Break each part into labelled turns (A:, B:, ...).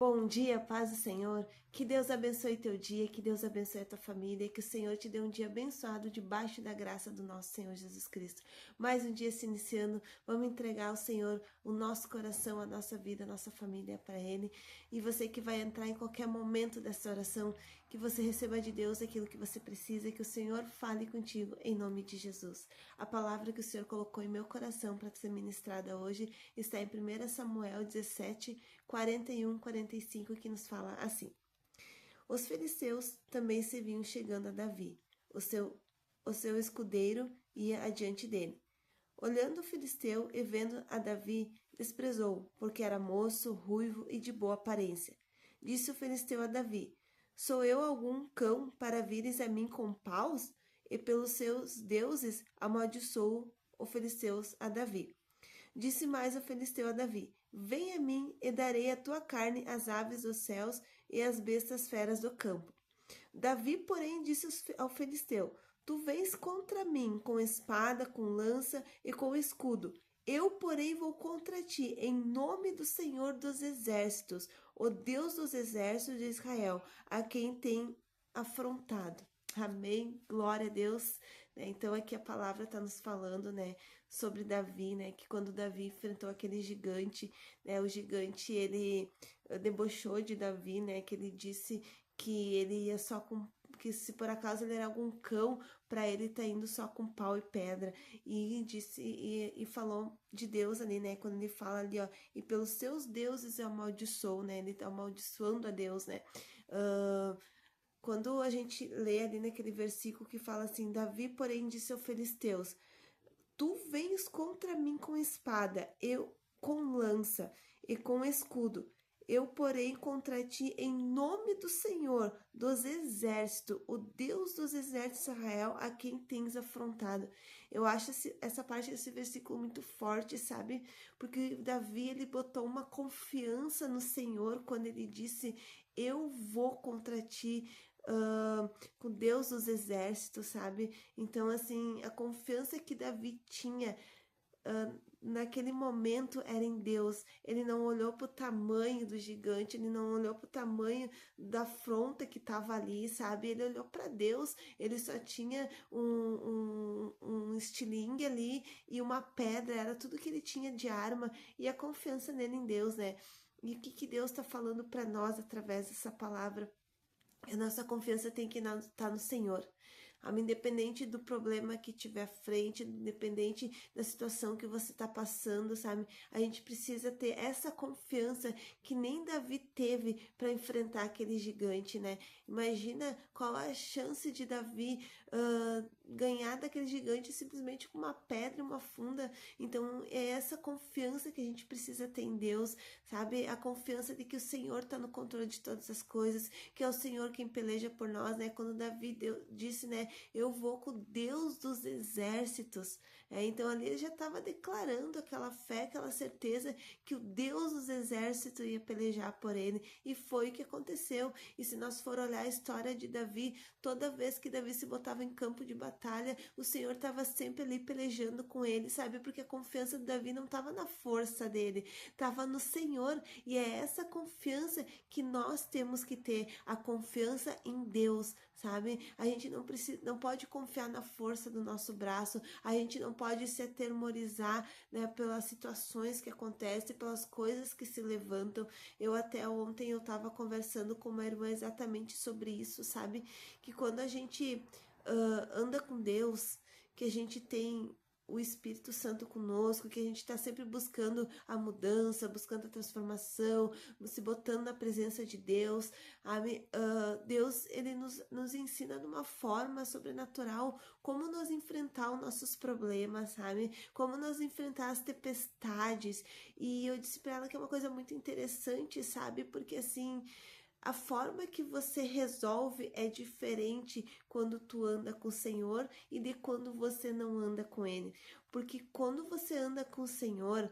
A: Bom dia, paz do Senhor. Que Deus abençoe teu dia, que Deus abençoe a tua família, que o Senhor te dê um dia abençoado debaixo da graça do nosso Senhor Jesus Cristo. Mais um dia se iniciando, vamos entregar ao Senhor o nosso coração, a nossa vida, a nossa família para Ele. E você que vai entrar em qualquer momento dessa oração, que você receba de Deus aquilo que você precisa, que o Senhor fale contigo em nome de Jesus. A palavra que o Senhor colocou em meu coração para ser ministrada hoje está em 1 Samuel 17, 41, 45, que nos fala assim: Os filisteus também se vinham chegando a Davi. O seu escudeiro ia adiante dele. Olhando o filisteu e vendo a Davi, desprezou, porque era moço, ruivo e de boa aparência. Disse o filisteu a Davi: Sou eu algum cão para vires a mim com paus? E pelos seus deuses amaldiçoou o filisteus a Davi. Disse mais o filisteu a Davi: Vem a mim e darei a tua carne às aves dos céus e às bestas feras do campo. Davi, porém, disse ao filisteu: Tu vens contra mim com espada, com lança e com escudo. Eu, porém, vou contra ti em nome do Senhor dos Exércitos, o Deus dos exércitos de Israel, a quem tem afrontado. Amém, glória a Deus. Então aqui a palavra está nos falando, sobre Davi, que quando Davi enfrentou aquele gigante, o gigante ele debochou de Davi, que ele disse que ele ia só com, que se por acaso ele era algum cão, para ele tá indo só com pau e pedra, e disse e falou de Deus ali, quando ele fala ali, ó, e pelos seus deuses eu amaldiçoo, ele tá amaldiçoando a Deus, quando a gente lê ali naquele versículo que fala assim: Davi, porém, disse aos filisteus: Tu vens contra mim com espada, eu com lança e com escudo. Eu, porém, contra ti em nome do Senhor dos exércitos, o Deus dos exércitos de Israel, a quem tens afrontado. Eu acho essa parte desse versículo muito forte, sabe? Porque Davi, ele botou uma confiança no Senhor quando ele disse: Eu vou contra ti, com Deus dos exércitos, sabe? Então, assim, a confiança que Davi tinha naquele momento era em Deus. Ele não olhou para o tamanho do gigante, ele não olhou para o tamanho da afronta que estava ali, sabe? Ele olhou para Deus, ele só tinha um estilingue ali e uma pedra, era tudo que ele tinha de arma, e a confiança nele em Deus, E o que Deus está falando para nós através dessa palavra? A nossa confiança tem que estar no Senhor. Independente do problema que tiver à frente, independente da situação que você está passando, sabe? A gente precisa ter essa confiança que nem Davi teve para enfrentar aquele gigante, Imagina qual a chance de Davi ganhar daquele gigante simplesmente com uma pedra e uma funda. Então é essa confiança que a gente precisa ter em Deus, sabe? A confiança de que o Senhor está no controle de todas as coisas, que é o Senhor quem peleja por nós, Quando Davi disse, eu vou com Deus dos exércitos. Então ali ele já estava declarando aquela fé, aquela certeza que o Deus dos exércitos ia pelejar por ele. E foi o que aconteceu. E se nós for olhar a história de Davi, toda vez que Davi se botava em campo de batalha, o Senhor estava sempre ali pelejando com ele, sabe? Porque a confiança de Davi não estava na força dele, estava no Senhor. E é essa confiança que nós temos que ter, a confiança em Deus, sabe? A gente não pode confiar na força do nosso braço, a gente não pode se atemorizar, pelas situações que acontecem, pelas coisas que se levantam. Eu até ontem eu estava conversando com uma irmã exatamente sobre isso, sabe? Que quando a gente anda com Deus, que a gente tem o Espírito Santo conosco, que a gente está sempre buscando a mudança, buscando a transformação, se botando na presença de Deus. Deus, ele nos ensina de uma forma sobrenatural como nós enfrentar os nossos problemas, sabe? Como nós enfrentar as tempestades. E eu disse para ela que é uma coisa muito interessante, sabe? Porque assim, a forma que você resolve é diferente quando tu anda com o Senhor e de quando você não anda com Ele. Porque quando você anda com o Senhor,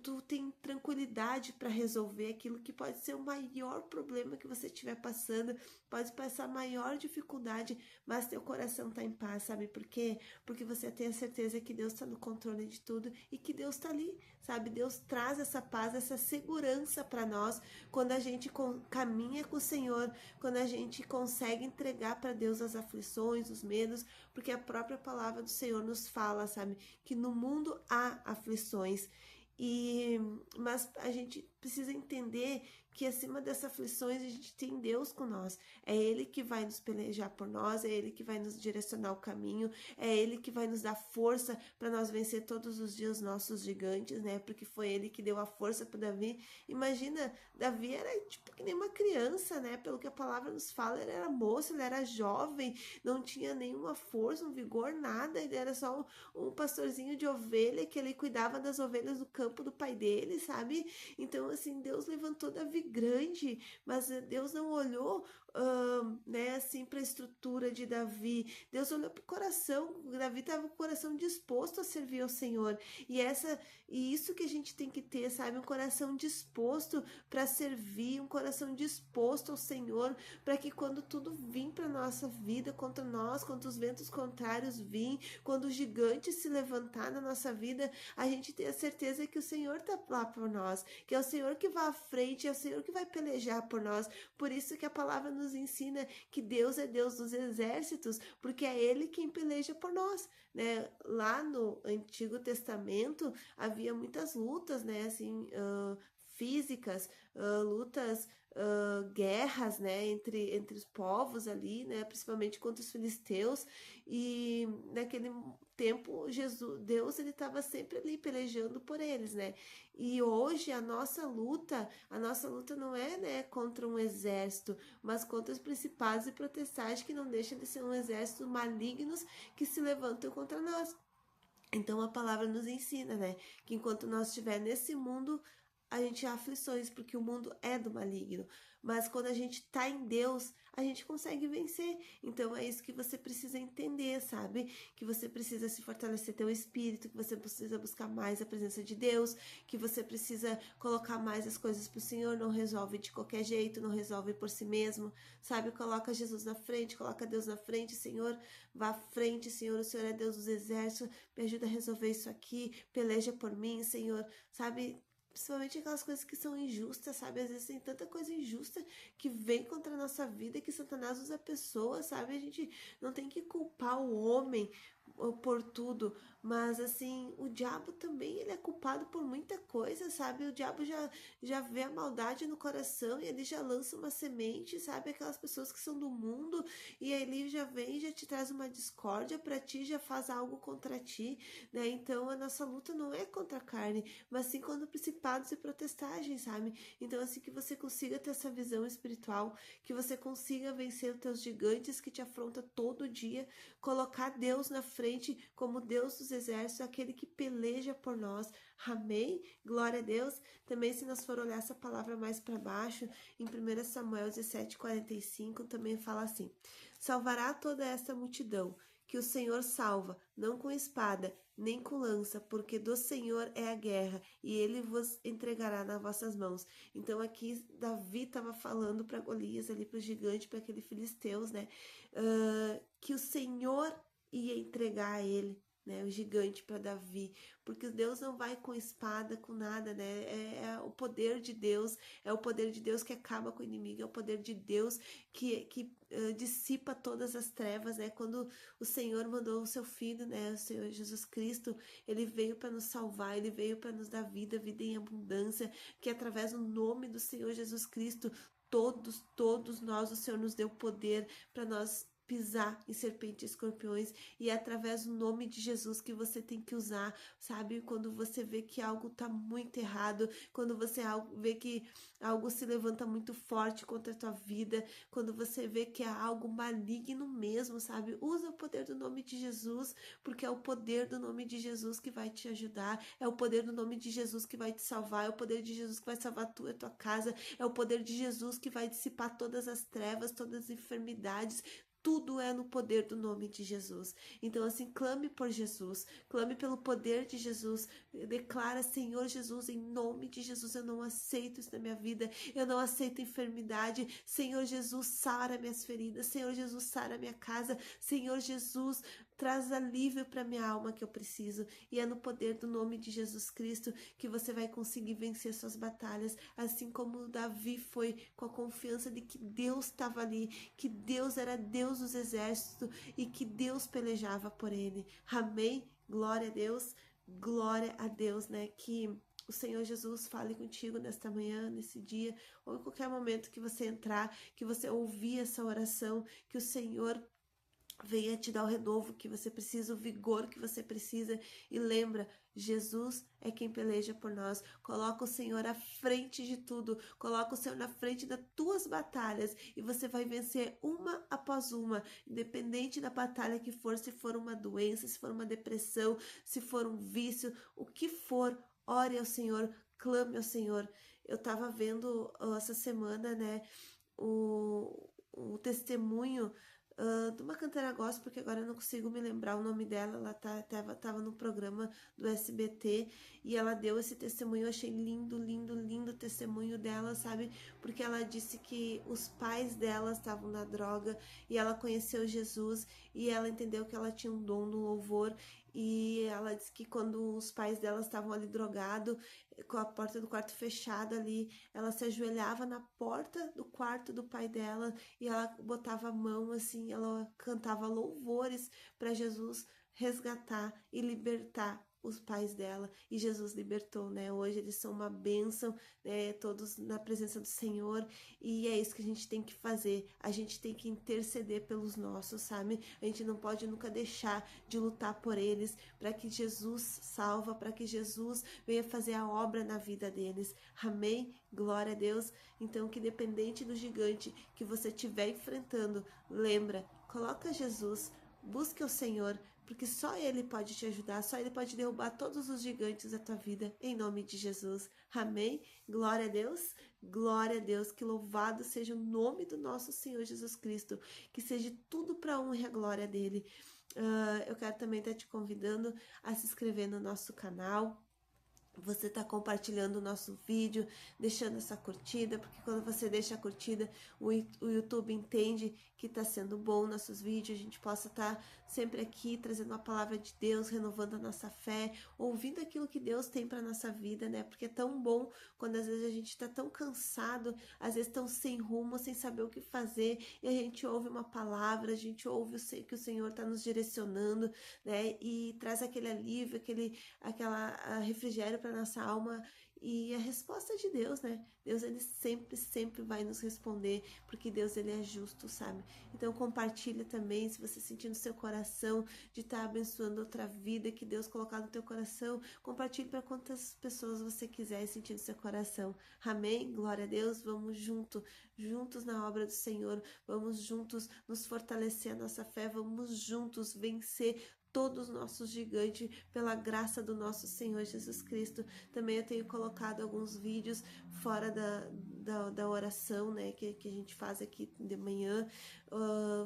A: tu tem tranquilidade para resolver aquilo que pode ser o maior problema que você estiver passando, pode passar maior dificuldade, mas teu coração tá em paz, sabe por quê? Porque você tem a certeza que Deus está no controle de tudo e que Deus está ali, sabe? Deus traz essa paz, essa segurança para nós quando a gente caminha com o Senhor, quando a gente consegue entregar para Deus as aflições, os medos, porque a própria palavra do Senhor nos fala, sabe? Que no mundo há aflições. Mas a gente precisa entender que acima dessas aflições a gente tem Deus com nós. É Ele que vai nos pelejar por nós, é Ele que vai nos direcionar o caminho, é Ele que vai nos dar força para nós vencer todos os dias nossos gigantes, né? Porque foi Ele que deu a força para Davi. Imagina, Davi era tipo que nem uma criança, né? Pelo que a palavra nos fala, ele era moço, ele era jovem, não tinha nenhuma força, um vigor, nada. Ele era só um pastorzinho de ovelha que ele cuidava das ovelhas do campo do pai dele, sabe? Então, assim, Deus levantou Davi grande, mas Deus não olhou, né, assim, para a estrutura de Davi. Deus olhou para o coração. Davi estava com o coração disposto a servir ao Senhor. E isso que a gente tem que ter, sabe? Um coração disposto para servir, um coração disposto ao Senhor, para que quando tudo vir para nossa vida contra nós, quando os ventos contrários vir, quando o gigante se levantar na nossa vida, a gente tenha certeza que o Senhor está lá por nós, que é o Senhor que vai à frente, é o Senhor que vai pelejar por nós. Por isso que a palavra nos ensina que Deus é Deus dos exércitos, porque é Ele quem peleja por nós, né? Lá no Antigo Testamento havia muitas lutas, né? Assim, físicas, lutas, guerras, né, entre os povos ali, né, principalmente contra os filisteus, e naquele tempo Deus ele estava sempre ali pelejando por eles, né? E hoje a nossa luta não é, né, contra um exército, mas contra os principados e potestades, que não deixam de ser um exército malignos que se levantam contra nós. Então a palavra nos ensina, né, que enquanto nós estiver nesse mundo, a gente há aflições, porque o mundo é do maligno. Mas quando a gente tá em Deus, a gente consegue vencer. Então é isso que você precisa entender, sabe? Que você precisa se fortalecer teu espírito, que você precisa buscar mais a presença de Deus, que você precisa colocar mais as coisas pro Senhor, não resolve de qualquer jeito, não resolve por si mesmo, sabe? Coloca Jesus na frente, coloca Deus na frente, Senhor, vá à frente, Senhor, o Senhor é Deus dos exércitos, me ajuda a resolver isso aqui, peleja por mim, Senhor, sabe? Principalmente aquelas coisas que são injustas, sabe? Às vezes tem tanta coisa injusta que vem contra a nossa vida, que Satanás usa pessoas, sabe? A gente não tem que culpar o homem por tudo, mas assim, o diabo também, ele é culpado por muita coisa, sabe? O diabo já vê a maldade no coração e ele já lança uma semente, sabe? Aquelas pessoas que são do mundo, e aí ele já vem e já te traz uma discórdia para ti, já faz algo contra ti, né? Então a nossa luta não é contra a carne, mas sim contra principados e protestagens, sabe? Então assim, que você consiga ter essa visão espiritual, que você consiga vencer os teus gigantes que te afrontam todo dia, colocar Deus na frente como Deus dos exércitos, aquele que peleja por nós. Amém? Glória a Deus. Também, se nós for olhar essa palavra mais para baixo, em 1 Samuel 17:45, também fala assim: salvará toda esta multidão, que o Senhor salva, não com espada, nem com lança, porque do Senhor é a guerra, e ele vos entregará nas vossas mãos. Então aqui Davi estava falando para Golias, ali para o gigante, para aquele filisteus, né? Que o Senhor ia entregar a ele, né, o gigante, para Davi, porque Deus não vai com espada, com nada, né? É o poder de Deus, é o poder de Deus que acaba com o inimigo, é o poder de Deus que dissipa todas as trevas, né? Quando o Senhor mandou o seu Filho, né, o Senhor Jesus Cristo, ele veio para nos salvar, ele veio para nos dar vida em abundância, que através do nome do Senhor Jesus Cristo, todos nós, o Senhor nos deu poder para nós pisar em serpentes e escorpiões, e é através do nome de Jesus que você tem que usar, sabe? Quando você vê que algo tá muito errado, quando você vê que algo se levanta muito forte contra a tua vida, quando você vê que é algo maligno mesmo, sabe? Usa o poder do nome de Jesus, porque é o poder do nome de Jesus que vai te ajudar, é o poder do nome de Jesus que vai te salvar, é o poder de Jesus que vai salvar a tua casa, é o poder de Jesus que vai dissipar todas as trevas, todas as enfermidades, tudo é no poder do nome de Jesus. Então, assim, clame por Jesus, clame pelo poder de Jesus, declara: Senhor Jesus, em nome de Jesus, eu não aceito isso na minha vida, eu não aceito enfermidade. Senhor Jesus, sara minhas feridas. Senhor Jesus, sara minha casa. Senhor Jesus, traz alívio para minha alma que eu preciso. E é no poder do nome de Jesus Cristo que você vai conseguir vencer suas batalhas, assim como Davi foi, com a confiança de que Deus estava ali, que Deus era Deus dos exércitos e que Deus pelejava por ele. Amém? Glória a Deus, glória a Deus, né? Que o Senhor Jesus fale contigo nesta manhã, nesse dia, ou em qualquer momento que você entrar, que você ouvir essa oração, que o Senhor venha te dar o renovo que você precisa, o vigor que você precisa. E lembra, Jesus é quem peleja por nós. Coloca o Senhor à frente de tudo. Coloca o Senhor na frente das tuas batalhas. E você vai vencer uma após uma. Independente da batalha que for. Se for uma doença, se for uma depressão, se for um vício, o que for. Ore ao Senhor, clame ao Senhor. Eu estava vendo essa semana, né, o testemunho de uma cantora gospel, porque agora eu não consigo me lembrar o nome dela. Ela tava no programa do SBT e ela deu esse testemunho. Eu achei lindo, lindo, lindo o testemunho dela, sabe? Porque ela disse que os pais dela estavam na droga e ela conheceu Jesus e ela entendeu que ela tinha um dom do louvor. E ela disse que quando os pais dela estavam ali drogados, com a porta do quarto fechada ali, ela se ajoelhava na porta do quarto do pai dela e ela botava a mão assim, ela cantava louvores para Jesus resgatar e libertar os pais dela, e Jesus libertou, né? Hoje eles são uma bênção, né? Todos na presença do Senhor, e é isso que a gente tem que fazer. A gente tem que interceder pelos nossos, sabe? A gente não pode nunca deixar de lutar por eles, para que Jesus salva, para que Jesus venha fazer a obra na vida deles. Amém? Glória a Deus. Então, que dependente do gigante que você estiver enfrentando, lembra, coloca Jesus, busque o Senhor, porque só Ele pode te ajudar, só Ele pode derrubar todos os gigantes da tua vida, em nome de Jesus. Amém? Glória a Deus, glória a Deus, que louvado seja o nome do nosso Senhor Jesus Cristo, que seja tudo para a honra e a glória dEle. Eu quero também estar te convidando a se inscrever no nosso canal. Você está compartilhando o nosso vídeo, deixando essa curtida, porque quando você deixa a curtida, o YouTube entende que está sendo bom nossos vídeos, a gente possa estar sempre aqui trazendo a palavra de Deus, renovando a nossa fé, ouvindo aquilo que Deus tem para nossa vida, né? Porque é tão bom quando às vezes a gente está tão cansado, às vezes tão sem rumo, sem saber o que fazer, e a gente ouve uma palavra, a gente ouve que o Senhor está nos direcionando, né? E traz aquele alívio, aquela refrigério para nossa alma. E a resposta de Deus, né? Deus, ele sempre vai nos responder, porque Deus, ele é justo, sabe? Então compartilha também, se você sentir no seu coração de estar abençoando outra vida que Deus colocar no teu coração, compartilhe para quantas pessoas você quiser sentir no seu coração. Amém? Glória a Deus. Vamos juntos na obra do Senhor, vamos juntos nos fortalecer a nossa fé, vamos juntos vencer todos os nossos gigantes, pela graça do nosso Senhor Jesus Cristo. Também eu tenho colocado alguns vídeos fora da oração, né, que a gente faz aqui de manhã,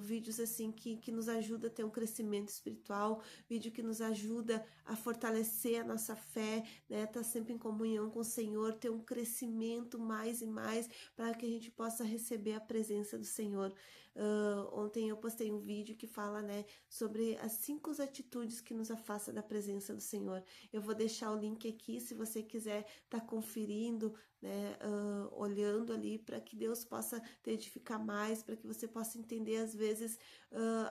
A: vídeos assim que nos ajuda a ter um crescimento espiritual, vídeo que nos ajuda a fortalecer a nossa fé, né, tá sempre em comunhão com o Senhor, ter um crescimento mais e mais, para que a gente possa receber a presença do Senhor. Ontem eu postei um vídeo que fala, né, sobre as 5 atitudes que nos afastam da presença do Senhor. Eu vou deixar o link aqui, se você quiser estar conferindo, né, olhando ali, para que Deus possa te edificar mais, para que você possa entender às vezes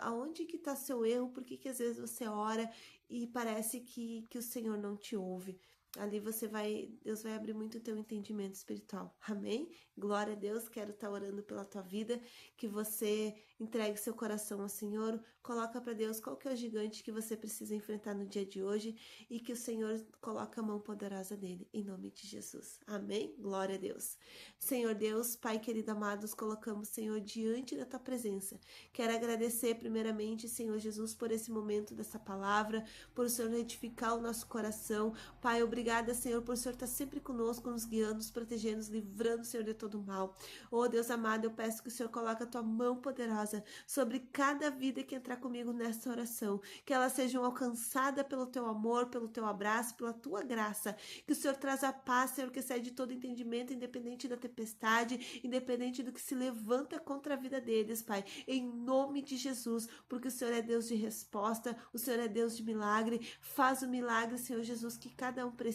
A: aonde que está seu erro, porque que às vezes você ora e parece que o Senhor não te ouve. Ali Deus vai abrir muito o teu entendimento espiritual. Amém? Glória a Deus. Quero estar orando pela tua vida, que você entregue seu coração ao Senhor, coloca para Deus qual que é o gigante que você precisa enfrentar no dia de hoje, e que o Senhor coloque a mão poderosa dele, em nome de Jesus. Amém? Glória a Deus. Senhor Deus, Pai querido amado, nos colocamos, Senhor, diante da tua presença. Quero agradecer primeiramente, Senhor Jesus, por esse momento dessa palavra, por o Senhor edificar o nosso coração. Pai, obrigado Obrigada, Senhor, por o Senhor estar sempre conosco, nos guiando, nos protegendo, nos livrando, Senhor, de todo mal. Oh, Deus amado, eu peço que o Senhor coloque a tua mão poderosa sobre cada vida que entrar comigo nessa oração, que elas sejam alcançadas pelo teu amor, pelo teu abraço, pela tua graça, que o Senhor traz a paz, Senhor, que excede todo entendimento, independente da tempestade, independente do que se levanta contra a vida deles, Pai, em nome de Jesus, porque o Senhor é Deus de resposta, o Senhor é Deus de milagre. Faz o milagre, Senhor Jesus, que cada um precisa.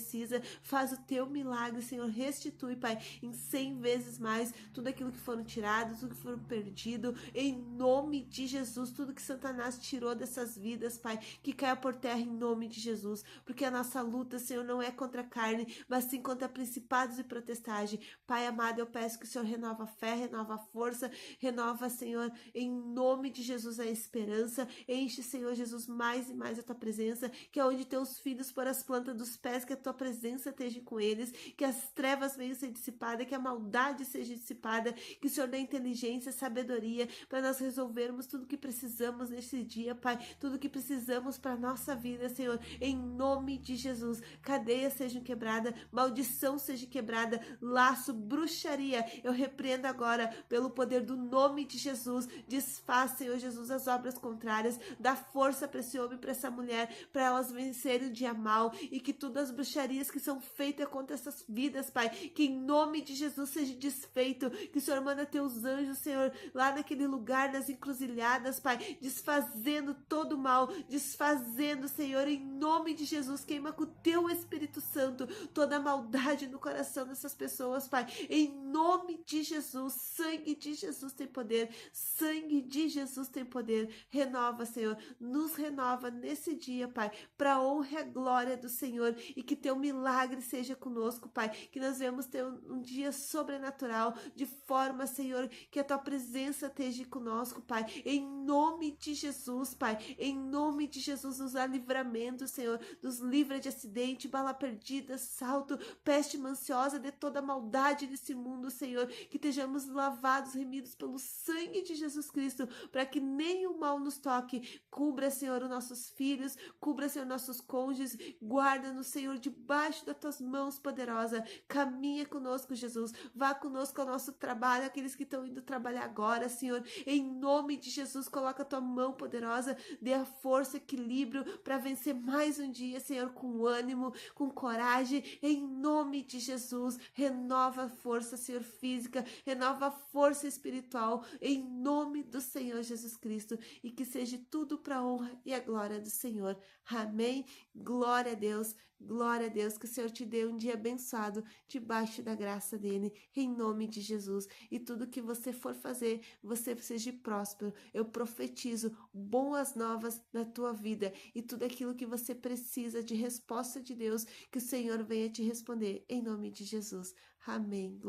A: Faz o teu milagre, Senhor, restitui, Pai, em 100 vezes mais tudo aquilo que foram tirado, tudo que foram perdido, em nome de Jesus, tudo que Satanás tirou dessas vidas, Pai, que caia por terra em nome de Jesus, porque a nossa luta, Senhor, não é contra a carne, mas sim contra principados e potestades. Pai amado, eu peço que o Senhor renova a fé, renova a força, renova, Senhor, em nome de Jesus, a esperança. Enche, Senhor Jesus, mais e mais a tua presença, que é onde teus filhos por as plantas dos pés, que a tua presença esteja com eles, que as trevas venham ser dissipadas, que a maldade seja dissipada, que o Senhor dê inteligência, sabedoria, para nós resolvermos tudo que precisamos nesse dia, Pai, tudo que precisamos para nossa vida, Senhor, em nome de Jesus. Cadeias sejam quebradas, maldição seja quebrada, laço, bruxaria, eu repreendo agora pelo poder do nome de Jesus. Desfaz, Senhor Jesus, as obras contrárias, dá força para esse homem, para essa mulher, para elas vencerem o dia mal, e que todas as bruxarias que são feitas contra essas vidas, Pai, que em nome de Jesus seja desfeito, que o Senhor manda teus anjos, Senhor, lá naquele lugar, nas encruzilhadas, Pai, desfazendo todo o mal, desfazendo, Senhor, em nome de Jesus, queima com o teu Espírito Santo toda a maldade no coração dessas pessoas, Pai, em nome de Jesus. Sangue de Jesus tem poder, sangue de Jesus tem poder. Renova, Senhor, nos renova nesse dia, Pai, para a honra e a glória do Senhor, e que teu milagre seja conosco, Pai, que nós vamos ter um dia sobrenatural, de forma, Senhor, que a tua presença esteja conosco, Pai, em nome de Jesus, Pai, em nome de Jesus, nos dá livramento, Senhor, nos livra de acidente, bala perdida, salto, peste manciosa, de toda a maldade desse mundo, Senhor, que estejamos lavados, remidos pelo sangue de Jesus Cristo, para que nenhum mal nos toque. Cubra, Senhor, os nossos filhos, cubra, Senhor, nossos cônjuges, guarda-nos, Senhor, debaixo das tuas mãos poderosa. Caminha conosco, Jesus, vá conosco ao nosso trabalho, aqueles que estão indo trabalhar agora, Senhor, em nome de Jesus, coloca a tua mão poderosa, dê a força, equilíbrio para vencer mais um dia, Senhor, com ânimo, com coragem, em nome de Jesus. Renova a força, Senhor, física, renova a força espiritual, em nome do Senhor Jesus Cristo, e que seja tudo para a honra e a glória do Senhor. Amém? Glória a Deus, que o Senhor te dê um dia abençoado, debaixo da graça dele, em nome de Jesus, e tudo que você for fazer, você seja próspero. Eu profetizo boas novas na tua vida, e tudo aquilo que você precisa de resposta de Deus, que o Senhor venha te responder, em nome de Jesus. Amém.